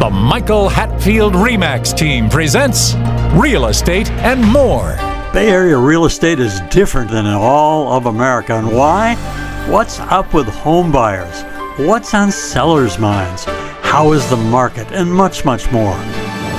The Michael Hatfield RE/MAX team presents Real Estate and More. Bay Area real estate is different than in all of America. And why? What's up with home buyers? What's on sellers' minds? How is the market? And much, much more.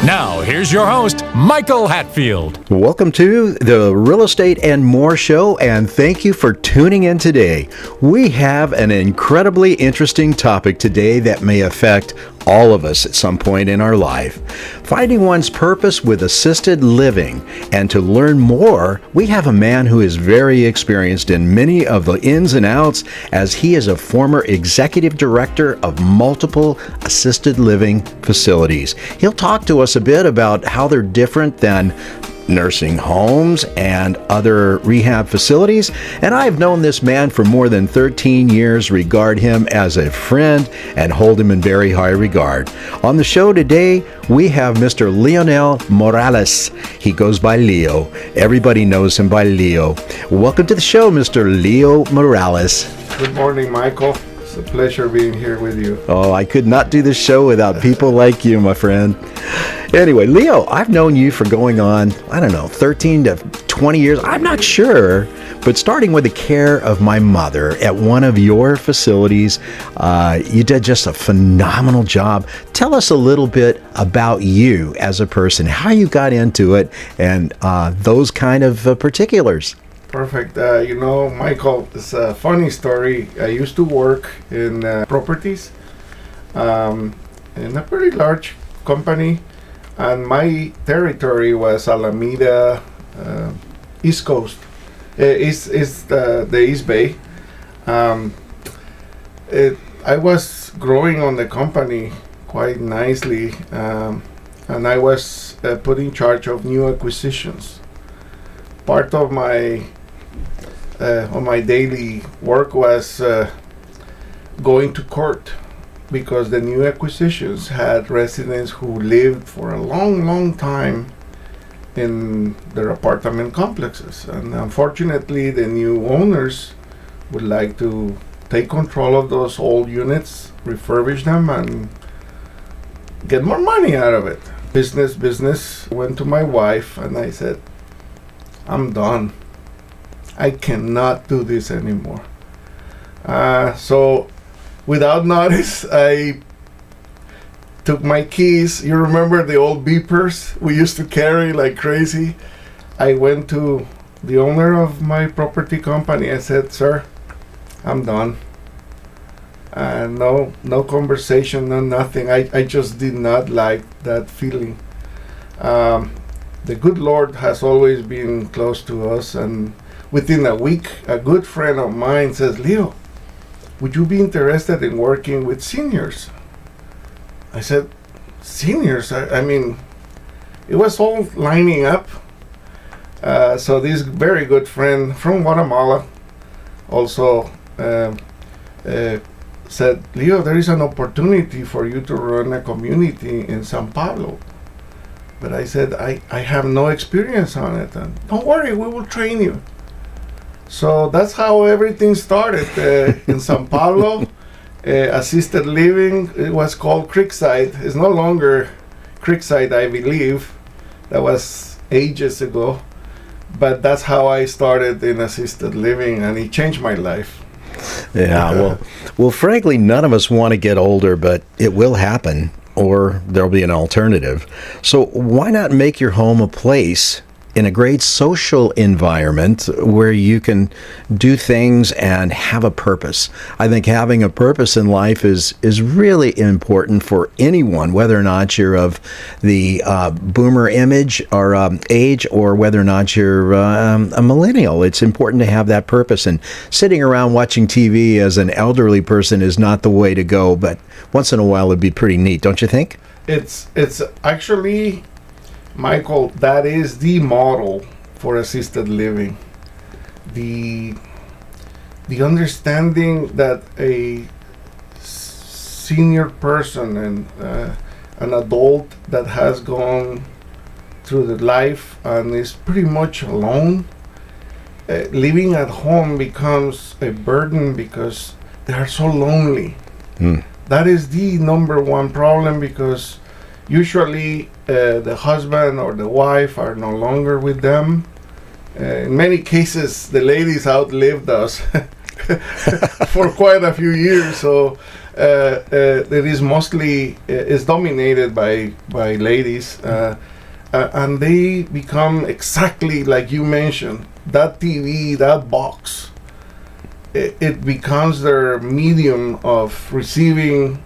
Now, here's your host, Michael Hatfield. Welcome to the Real Estate and More show, and thank you for tuning in today. We have an incredibly interesting topic today that may affect all of us at some point in our life. Finding one's purpose with assisted living. And to learn more, we have a man who is very experienced in many of the ins and outs, as he is a former executive director of multiple assisted living facilities. He'll talk to us a bit about how they're different than nursing homes and other rehab facilities. And I've known this man for more than 13 years, regard him as a friend, and hold him in very high regard. On the show today, we have Mr. Leonel Morales. He goes by Leo. Everybody knows him by Leo. Welcome to the show, Mr. Leo Morales. Good morning, Michael. It's a pleasure being here with you. Oh, I could not do this show without people like you, my friend. Anyway, Leo, I've known you for going on, 13 to 20 years. I'm not sure, but starting with the care of my mother at one of your facilities, you did just a phenomenal job. Tell us a little bit about you as a person, how you got into it, and those kind of particulars. Perfect. Michael, it's a funny story. I used to work in properties in a pretty large company, and my territory was Alameda, East Coast, the East Bay. I was growing on the company quite nicely, and I was put in charge of new acquisitions. Part of my daily work was going to court, because the new acquisitions had residents who lived for a long, long time in their apartment complexes. And unfortunately, the new owners would like to take control of those old units, refurbish them, and get more money out of it. Business. Went to my wife and I said, I'm done. I cannot do this anymore. So without notice, I took my keys. You remember the old beepers we used to carry like crazy? I went to the owner of my property company. I said, sir, I'm done. No conversation, no nothing. I just did not like that feeling. The good Lord has always been close to us, and within a week, a good friend of mine says, Leo, would you be interested in working with seniors? I said, seniors? I mean, it was all lining up. So this very good friend from Guatemala also said, Leo, there is an opportunity for you to run a community in Sao Paulo. But I said, I have no experience on it. And don't worry, we will train you. So that's how everything started in Sao Paulo. Assisted living, it was called Creekside. It's no longer Creekside, I believe. That was ages ago. But that's how I started in assisted living, and it changed my life. Yeah, well, frankly, none of us want to get older, but it will happen, or there'll be an alternative. So why not make your home a place in a great social environment where you can do things and have a purpose? I think having a purpose in life is really important for anyone, whether or not you're of the boomer image or age, or whether or not you're a millennial. It's important to have that purpose, and sitting around watching TV as an elderly person is not the way to go, but once in a while it'd be pretty neat, don't you think? It's actually, Michael, that is the model for assisted living. The understanding that a senior person and an adult that has gone through the life and is pretty much alone, living at home becomes a burden because they are so lonely. That is the number one problem, because Usually, the husband or the wife are no longer with them. In many cases, the ladies outlived us for quite a few years. So it is mostly is dominated by ladies, and they become exactly like you mentioned. That TV, that box, it becomes their medium of receiving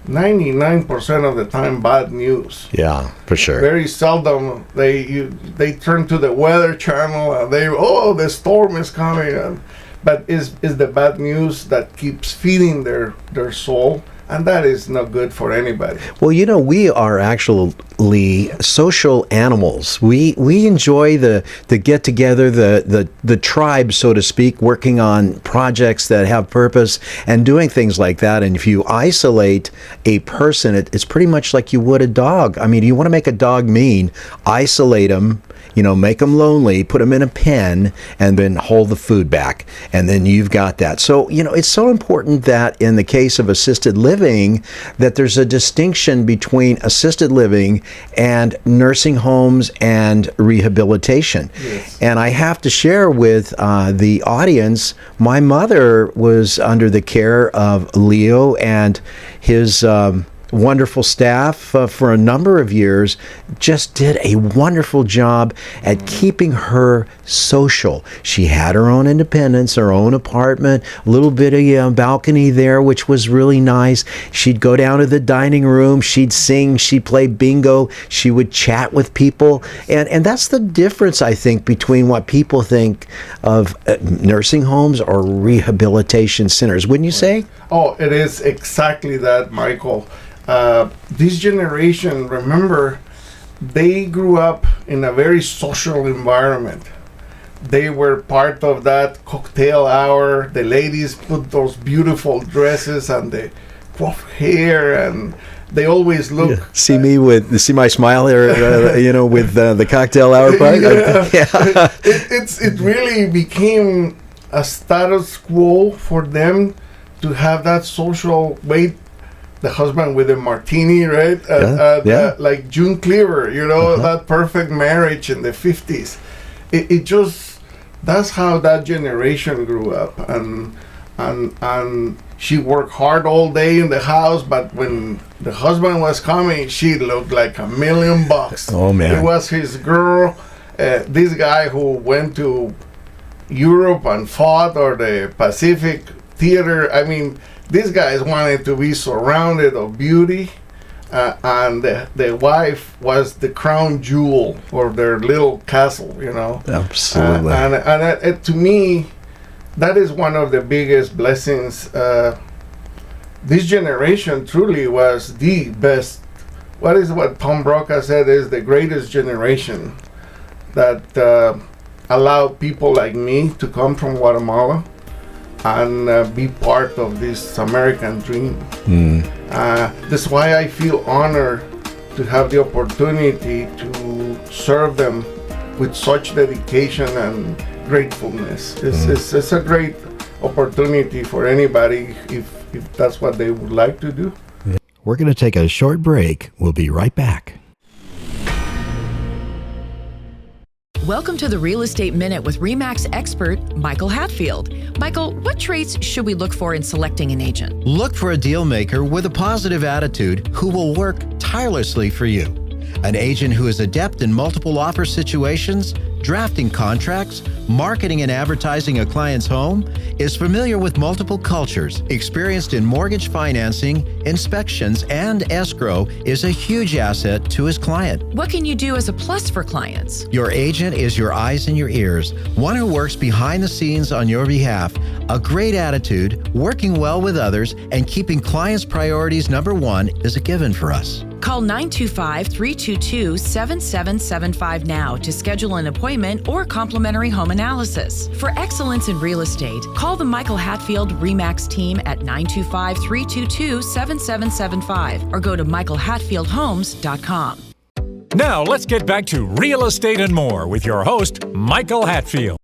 99% of the time bad news. Yeah, for sure. Very seldom they turn to the weather channel and the storm is coming, but is the bad news that keeps feeding their soul, and that is not good for anybody. Well, we are actually social animals. We enjoy the get together, the tribe, so to speak, working on projects that have purpose and doing things like that. And if you isolate a person, it's pretty much like you would a dog. I mean, you want to make a dog mean, isolate them, make them lonely, put them in a pen, and then hold the food back. And then you've got that. So, it's so important that in the case of assisted living, that there's a distinction between assisted living and nursing homes and rehabilitation. Yes. And I have to share with the audience, my mother was under the care of Leo and his wonderful staff for a number of years. Just did a wonderful job at keeping her social. She had her own independence, her own apartment, a little bit of balcony there, which was really nice. She'd go down to the dining room, she'd sing, she'd play bingo, she would chat with people, and that's the difference, I think, between what people think of nursing homes or rehabilitation centers, wouldn't you say? Oh, it is exactly that, Michael. This generation, remember, they grew up in a very social environment. They were part of that cocktail hour. The ladies put those beautiful dresses and the coiffed hair, and they always look. Yeah. See my smile here, with the cocktail hour part. Yeah. It really became a status quo for them to have that social weight. The husband with a martini, right? Like June Cleaver, that perfect marriage in the 50s. It just, that's how that generation grew up. And she worked hard all day in the house, but when the husband was coming, she looked like $1,000,000. Oh, man. It was his girl. This guy who went to Europe and fought, or the Pacific Theater. I mean, these guys wanted to be surrounded of beauty, and the wife was the crown jewel or their little castle, Absolutely. And to me, that is one of the biggest blessings. This generation truly was the best. What Tom Brokaw said is the greatest generation that allowed people like me to come from Guatemala and be part of this American dream. That's why I feel honored to have the opportunity to serve them with such dedication and gratefulness. It's a great opportunity for anybody if that's what they would like to do. We're going to take a short break. We'll be right back. Welcome to the Real Estate Minute with RE/MAX expert Michael Hatfield. Michael, what traits should we look for in selecting an agent? Look for a deal maker with a positive attitude who will work tirelessly for you. An agent who is adept in multiple offer situations, drafting contracts, marketing and advertising a client's home, is familiar with multiple cultures, experienced in mortgage financing, inspections, and escrow, is a huge asset to his client. What can you do as a plus for clients? Your agent is your eyes and your ears, one who works behind the scenes on your behalf. A great attitude, working well with others, and keeping clients' priorities number one is a given for us. Call 925-322-7775 now to schedule an appointment or complimentary home analysis. For excellence in real estate, call the Michael Hatfield RE/MAX team at 925-322-7775 or go to michaelhatfieldhomes.com. Now let's get back to Real Estate and More with your host, Michael Hatfield.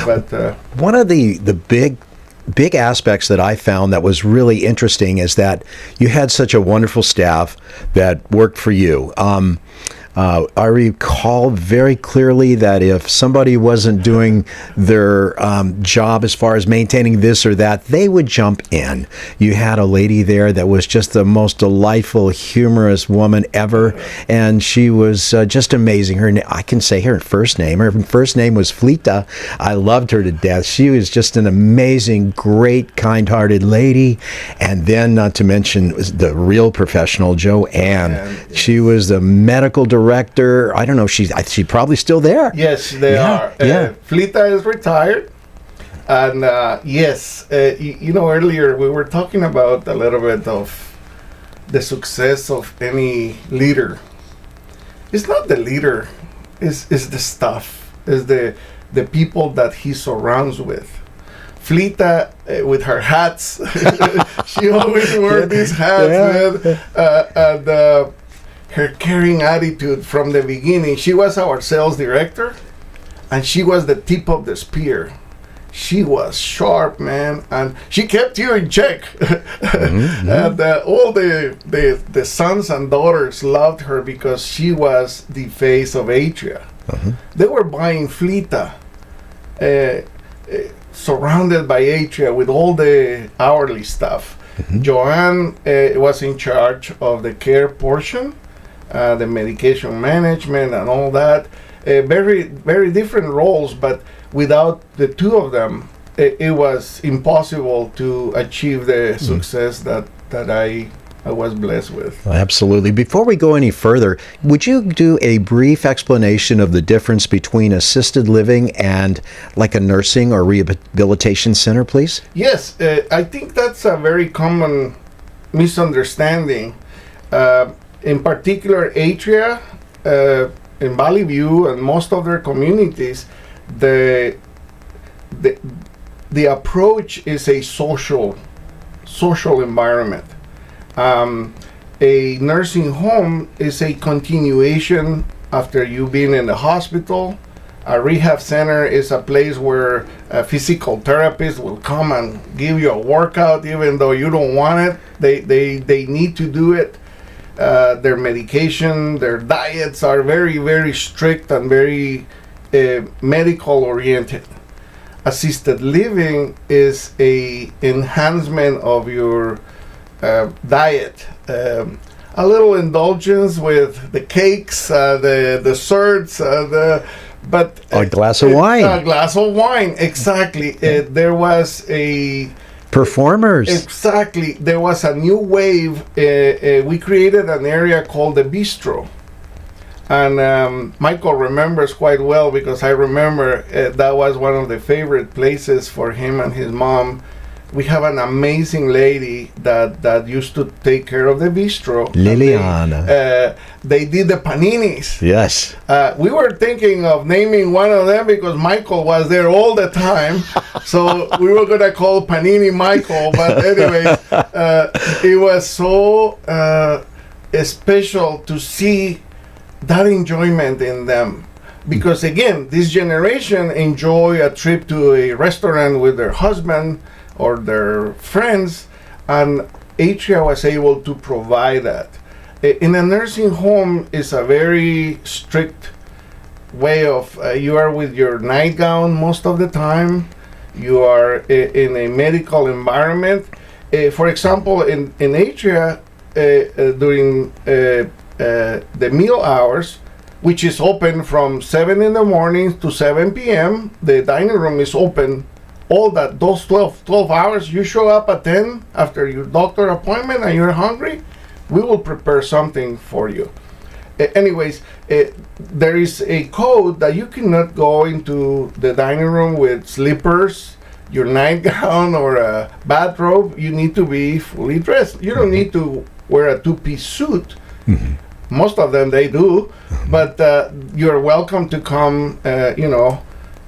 But One of the big big aspects that I found that was really interesting is that you had such a wonderful staff that worked for you. I recall very clearly that if somebody wasn't doing their job as far as maintaining this or that, they would jump in. You had a lady there that was just the most delightful, humorous woman ever, and she was just amazing. I can say her first name. Her first name was Flita. I loved her to death. She was just an amazing, great, kind-hearted lady. And then, not to mention, the real professional, Joanne. She was the medical director. I don't know. She's probably still there. Yes, they are. Flita is retired, and yes, earlier we were talking about a little bit of the success of any leader. It's not the leader; it's the staff. It's the people that he surrounds with. Flita, with her hats, she always wore these hats, man, and. Her caring attitude from the beginning. She was our sales director, and she was the tip of the spear. She was sharp, man, and she kept you in check. And all the sons and daughters loved her because she was the face of Atria. They were buying Flita, surrounded by Atria with all the hourly stuff. Joanne was in charge of the care portion. The medication management and all that, very, very different roles, but without the two of them, it was impossible to achieve the success that I was blessed with. Absolutely. Before we go any further, would you do a brief explanation of the difference between assisted living and like a nursing or rehabilitation center, please? Yes, I think that's a very common misunderstanding. In particular, Atria, in Valley View and most of their communities, the approach is a social environment. A nursing home is a continuation after you've been in the hospital. A rehab center is a place where a physical therapist will come and give you a workout even though you don't want it. They need to do it. Their medication, their diets are very, very strict and very medical oriented. Assisted living is a enhancement of your diet. A little indulgence with the cakes, the desserts, but a glass of wine. A glass of wine, exactly. There was a performers. Exactly. There was a new wave. We created an area called the Bistro. And Michael remembers quite well because I remember that was one of the favorite places for him and his mom. We have an amazing lady that used to take care of the bistro. Liliana. They did the paninis. Yes. We were thinking of naming one of them because Michael was there all the time. So we were going to call Panini Michael. But anyways, it was so special to see that enjoyment in them. Because again, this generation enjoy a trip to a restaurant with their husband or their friends, and Atria was able to provide that. In a nursing home is a very strict way of, you are with your nightgown most of the time, you are in a medical environment. For example, in Atria, during the meal hours, which is open from 7 in the morning to 7 p.m., the dining room is open all those 12 hours. You show up at 10 after your doctor appointment and you're hungry, we will prepare something for you. Anyways, there is a code that you cannot go into the dining room with slippers, your nightgown, or a bathrobe. You need to be fully dressed. You don't need to wear a two-piece suit. Most of them they do, but you're welcome to come,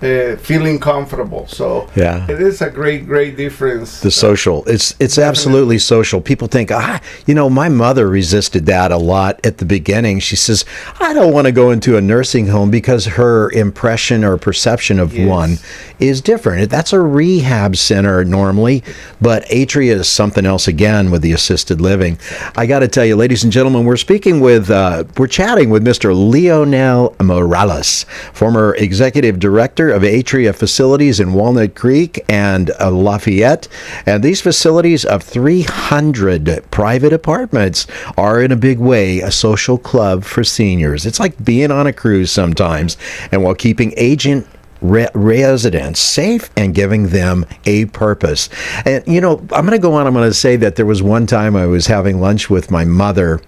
feeling comfortable. So Yeah. it is a great difference. The social, it's absolutely social. People think, my mother resisted that a lot at the beginning. She says, I don't want to go into a nursing home because her impression or perception of one is different. That's a rehab center normally, but Atria is something else again with the assisted living. I got to tell you, ladies and gentlemen, we're chatting with Mr. Leonel Morales, former executive director of Atria facilities in Walnut Creek and Lafayette. And these facilities of 300 private apartments are in a big way a social club for seniors. It's like being on a cruise sometimes, and while keeping aging residents safe and giving them a purpose. And I'm going to go on. I'm going to say that there was one time I was having lunch with my mother,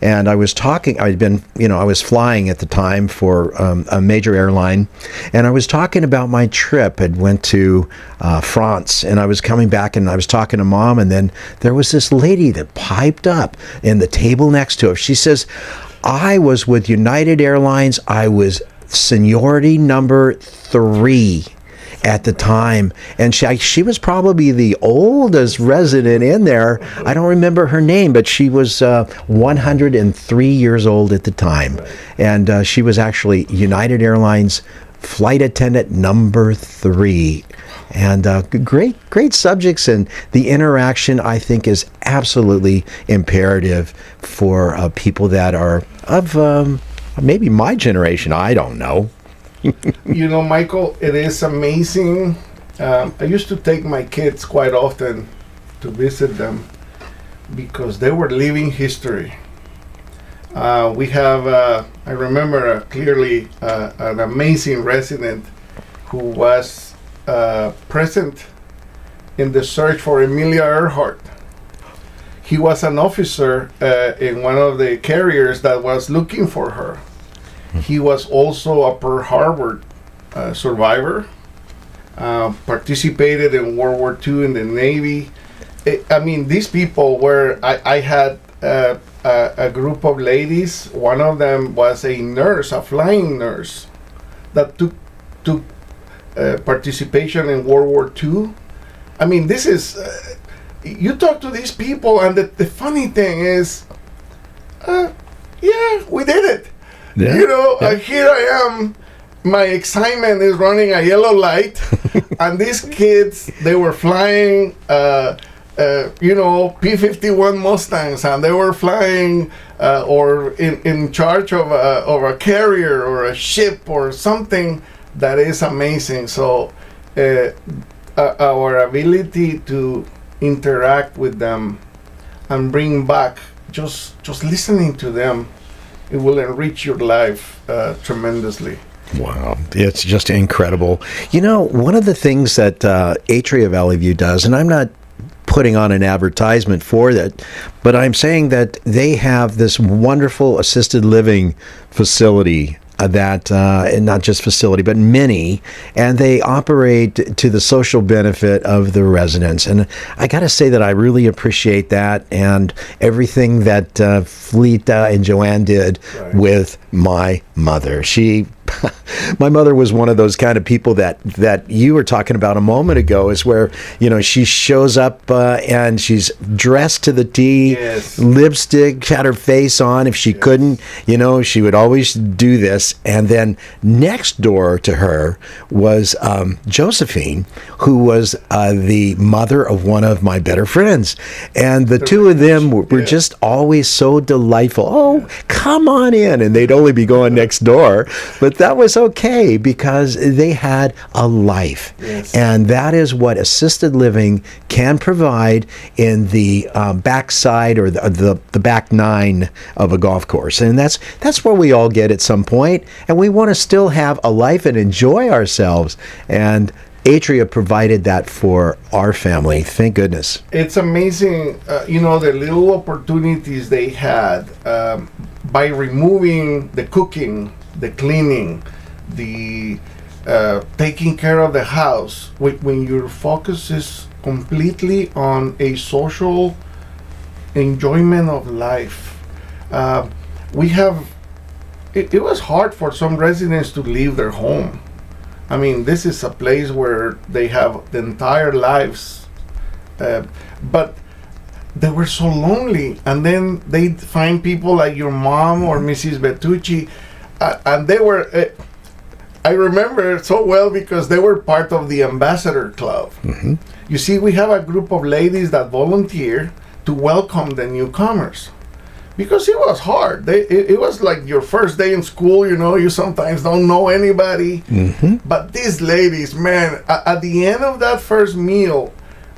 and I was talking. I was flying at the time for a major airline, and I was talking about my trip. I went to France, and I was coming back, and I was talking to Mom, and then there was this lady that piped up in the table next to her. She says, I was with United Airlines. I was seniority number 3 at the time, and she was probably the oldest resident in there. I don't remember her name, but she was 103 years old at the time, and she was actually United Airlines flight attendant number 3. And great subjects, and the interaction, I think, is absolutely imperative for people that are of maybe my generation. I don't know. Michael, it is amazing. I used to take my kids quite often to visit them because they were living history. We have, I remember clearly, an amazing resident who was present in the search for Amelia Earhart. He was an officer in one of the carriers that was looking for her. He was also a Pearl Harbor survivor, participated in World War II in the Navy. These people were, I had a group of ladies. One of them was a nurse, a flying nurse, that took participation in World War II. This is, you talk to these people, and the funny thing is, we did it. Yeah. Here I am. My excitement is running a yellow light, and these kids, they were flying, P-51 Mustangs, and they were flying or in charge of a carrier or a ship or something that is amazing. So our ability to interact with them and bring back just listening to them, it will enrich your life tremendously. Wow, it's just incredible. One of the things that Atria Valley View does, and I'm not putting on an advertisement for that, but I'm saying that they have this wonderful assisted living facility that, and not just facility, but many, and they operate to the social benefit of the residents. And I got to say that I really appreciate that, and everything that Fleeta and Joanne did with my mother. My mother was one of those kind of people that you were talking about a moment ago, is where, she shows up and she's dressed to the T, lipstick, had her face on. If she couldn't, she would always do this. And then next door to her was Josephine, who was the mother of one of my better friends. And the two of them were just always so delightful. Oh, come on in. And they'd only be going next door. But that was okay because they had a life. And that is what assisted living can provide in the backside or the back 9 of a golf course. And that's where we all get at some point. And we want to still have a life and enjoy ourselves. And Atria provided that for our family. Thank goodness. It's amazing, the little opportunities they had by removing the cooking, the cleaning, the taking care of the house. When your focus is completely on a social enjoyment of life, it was hard for some residents to leave their home. I mean, this is a place where they have the entire lives, but they were so lonely. And then they'd find people like your mom or Mrs. Bertucci, and they were. I remember it so well because they were part of the Ambassador Club. Mm-hmm. You see, we have a group of ladies that volunteer to welcome the newcomers. Because it was hard. It was like your first day in school, you know, you sometimes don't know anybody. Mm-hmm. But these ladies, man, at the end of that first meal,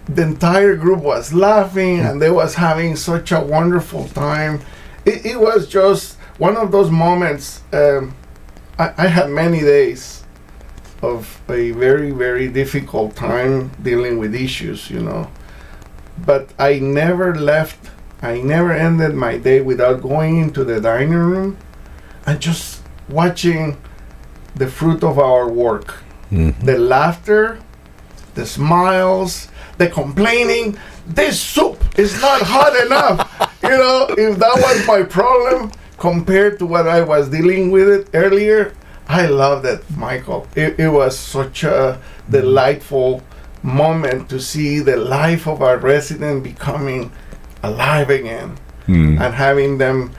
the entire group was laughing and they was having such a wonderful time. It was just one of those moments. I had many days of a very, very difficult time dealing with issues, you know. But I never ended my day without going into the dining room and just watching the fruit of our work. Mm-hmm. The laughter, the smiles, the complaining. This soup is not hot enough. You know, if that was my problem compared to what I was dealing with it earlier, I loved it, Michael. It was such a delightful moment to see the life of our resident becoming alive again and having them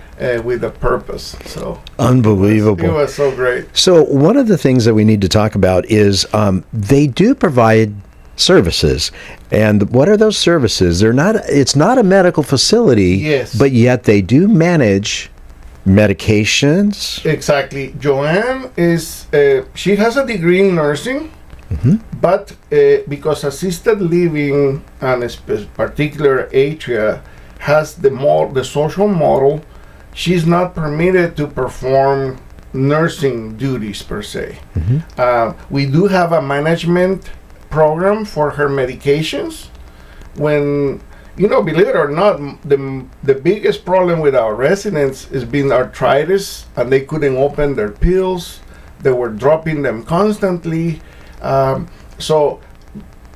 with a purpose. So unbelievable. It was so great. So one of the things that we need to talk about is they do provide services. And what are those services? It's not a medical facility, yes, but yet they do manage medications. Exactly. Joanne is she has a degree in nursing. Mm-hmm. But because assisted living and particular Atria has the social model, she's not permitted to perform nursing duties per se. Mm-hmm. We do have a management program for her medications. When, you know, believe it or not, the biggest problem with our residents has been arthritis, and they couldn't open their pills. They were dropping them constantly. So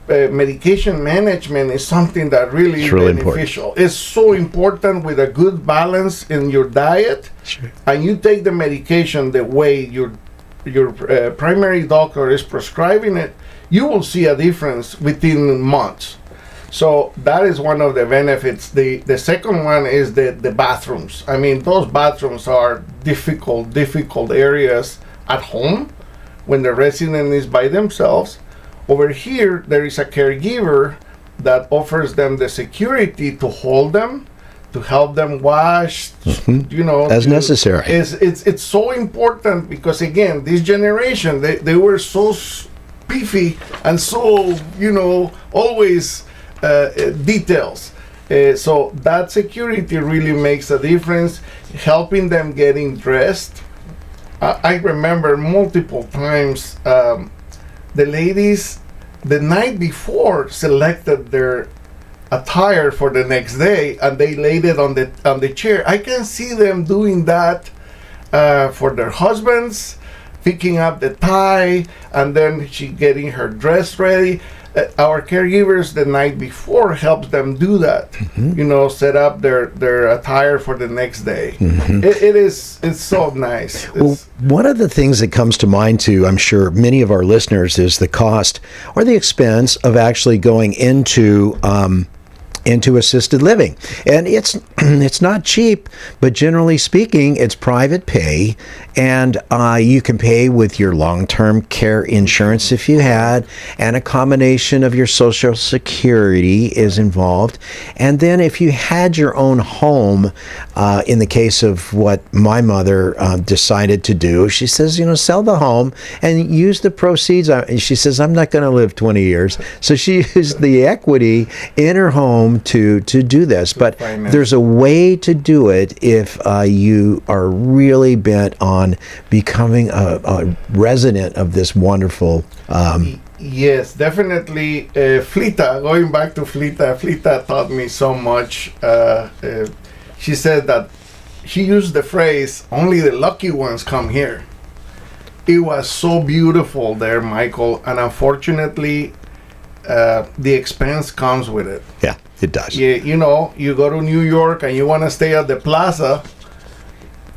medication management is something that really is really beneficial. It's so important with a good balance in your diet. Sure. And you take the medication the way your primary doctor is prescribing it, you will see a difference within months. So that is one of the benefits. The second one is the bathrooms. I mean, those bathrooms are difficult areas at home when the resident is by themselves. Over here, there is a caregiver that offers them the security to hold them, to help them wash, you know. As necessary. It's so important because, again, this generation, they were so beefy and so, you know, always details. So that security really makes a difference, helping them getting dressed. I remember multiple times the ladies the night before selected their attire for the next day and they laid it on the chair. I can see them doing that for their husbands, picking up the tie, and then she getting her dress ready. Our caregivers the night before helps them do that. You know, set up their attire for the next day. It's so nice. Well, one of the things that comes to mind to, I'm sure, many of our listeners is the cost or the expense of actually going into assisted living. And it's not cheap, but generally speaking, it's private pay, and you can pay with your long-term care insurance if you had, and a combination of your Social Security is involved. And then if you had your own home, in the case of what my mother decided to do, she says, sell the home and use the proceeds. She says, I'm not going to live 20 years. So she used the equity in her home to do this, but there's a way to do it if you are really bent on becoming a resident of this wonderful yes, definitely. Flita, going back to Flita taught me so much. She said that she used the phrase, only the lucky ones come here. It was so beautiful there, Michael, and unfortunately the expense comes with it. Yeah, it does. Yeah, you go to New York and you want to stay at the plaza,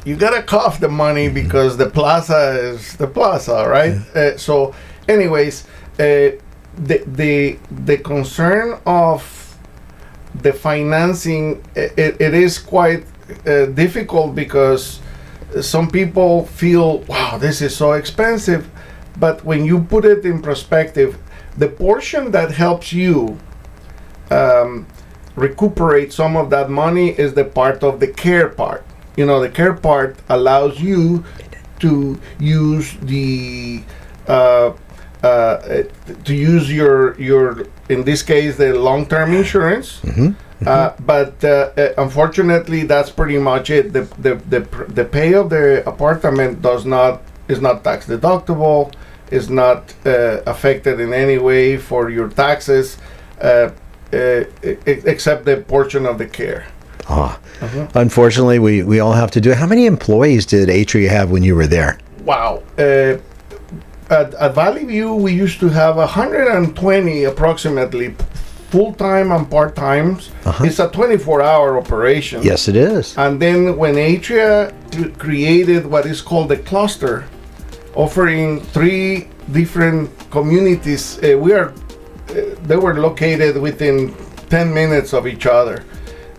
you gotta cough the money because the plaza is the plaza, right? So anyways, the concern of the financing, it is quite difficult, because some people feel, wow, this is so expensive. But when you put it in perspective, the portion that helps you recuperate some of that money is the part of the care part. The care part allows you to use your in this case, the long-term insurance. But unfortunately, that's pretty much it. The pay of the apartment is not tax deductible, is not affected in any way for your taxes, except the portion of the care. Unfortunately, we all have to do it. How many employees did Atria have when you were there? Wow. At Valley View, we used to have 120 approximately, full-time and part-times. It's a 24-hour operation. Yes, it is. And then when Atria created what is called the cluster, offering 3 different communities, they were located within 10 minutes of each other.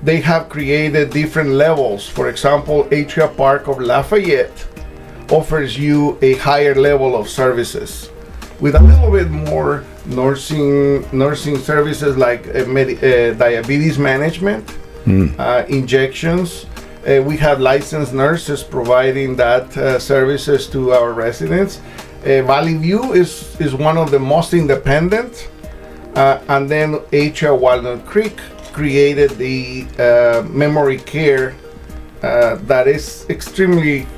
They have created different levels. For example, Atria Park of Lafayette offers you a higher level of services with a little bit more nursing services, like diabetes management, injections. We have licensed nurses providing that services to our residents. Valley View is one of the most independent, and then Atria Walnut Creek created the memory care that is extremely.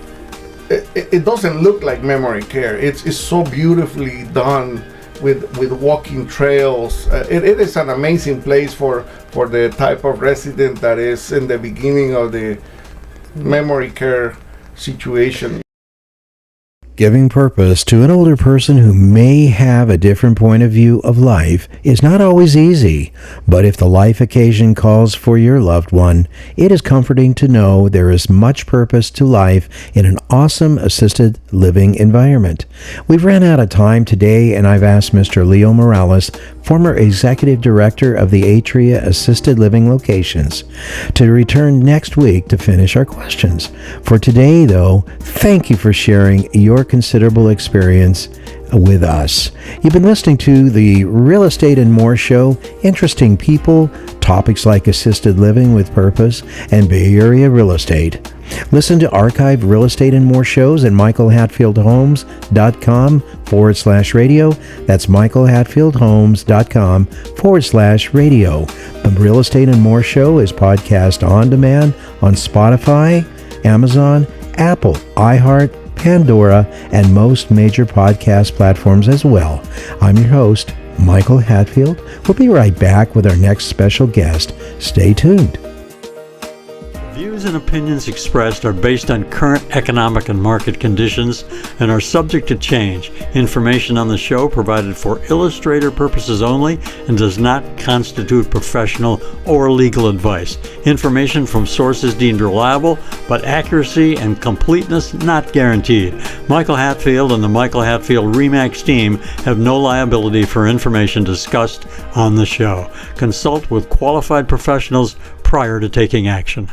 It doesn't look like memory care. It's so beautifully done with walking trails. It is an amazing place for the type of resident that is in the beginning of the memory care situation. Giving purpose to an older person who may have a different point of view of life is not always easy, but if the life occasion calls for your loved one, it is comforting to know there is much purpose to life in an awesome assisted living environment. We've ran out of time today, and I've asked Mr. Leo Morales, former executive director of the Atria Assisted Living Locations, to return next week to finish our questions. For today, though, thank you for sharing your considerable experience with us. You've been listening to the Real Estate and More Show. Interesting people, topics like assisted living with purpose, and Bay Area real estate. Listen to archived Real Estate and More shows at michaelhatfieldhomes.com/radio. That's michaelhatfieldhomes.com/radio. The Real Estate and More Show is podcast on demand on Spotify, Amazon, Apple, iHeart, Pandora, and most major podcast platforms as well. I'm your host, Michael Hatfield. We'll be right back with our next special guest. Stay tuned. Views and opinions expressed are based on current economic and market conditions and are subject to change. Information on the show provided for illustrator purposes only and does not constitute professional or legal advice. Information from sources deemed reliable, but accuracy and completeness not guaranteed. Michael Hatfield and the Michael Hatfield RE/MAX team have no liability for information discussed on the show. Consult with qualified professionals prior to taking action.